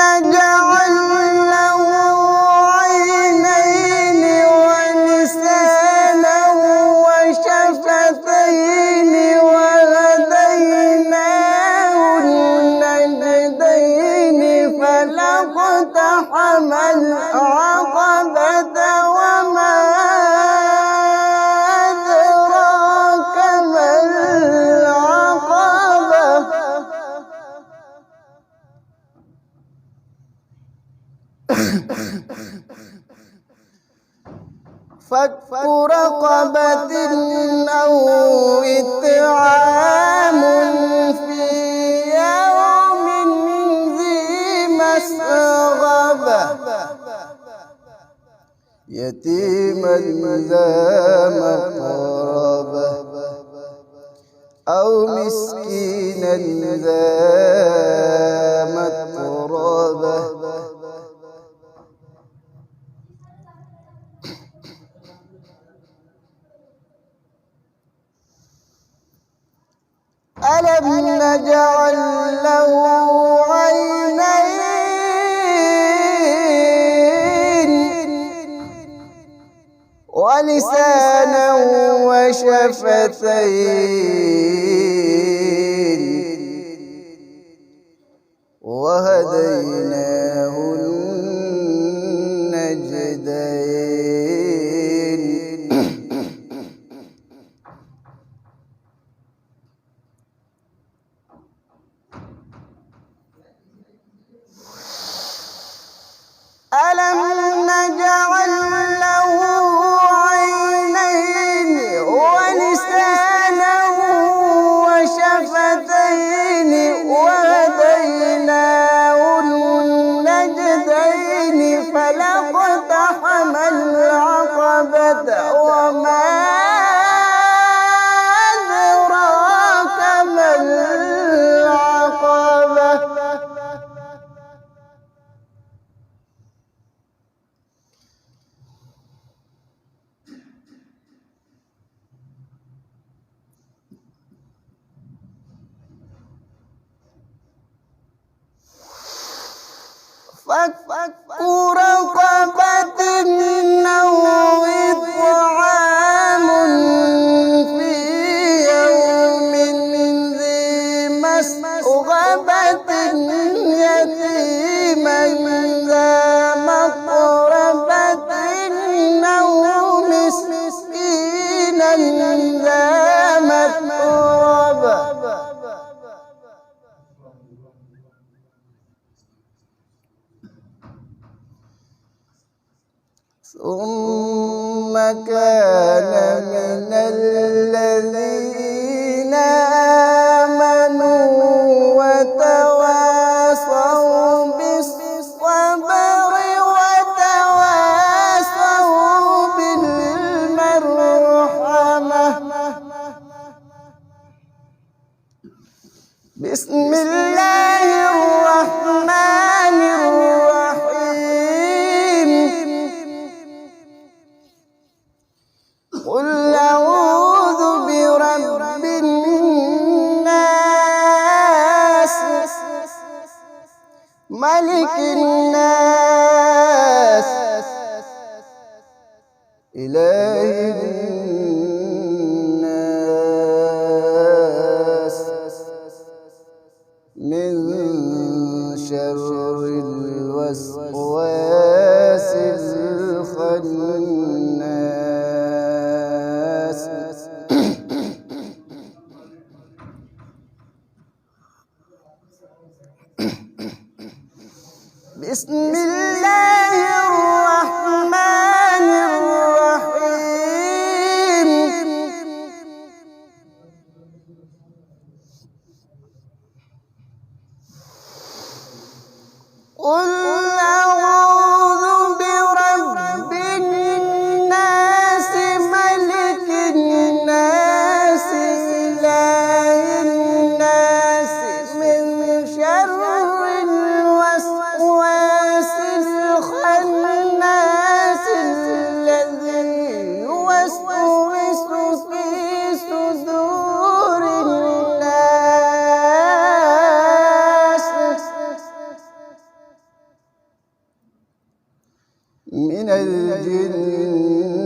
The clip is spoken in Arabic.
نجعل له عينين ولسانا وشفتين وهديناه النجدين فلا اقتحم العقبة وما أدراك ما العقبة فك رقبة أو إطعام في يوم ذي مسغبة يتيما ذا مقربة أو مسكينا ذا متربة ألم نجعل له عينين ولسانا وشفتين وهديناه النجدين ألم نجعل له عينين ولسانا وشفتين وهديناه النجدين فلا اقتحم العقبة وما أدراك ما العقبة فك رقبة أو إطعام في يوم ذي مسغبة يتيما ذا مقربة أو مسكينا ذا متربة ثم كان من الذين آمنوا وتواصوا بالصبر وتواصوا بالمرحمة بسم الله الرحمن الرحيم قل أعوذ برب الناس ملك الناس إله الناس من شر الوسواس الخناس بسم الله الرحمن الرحيم قل أعوذ برب الناس ملك الناس إله الناس من شر الوسواس الخناس الذي يوسوس في صدور الناس من الجن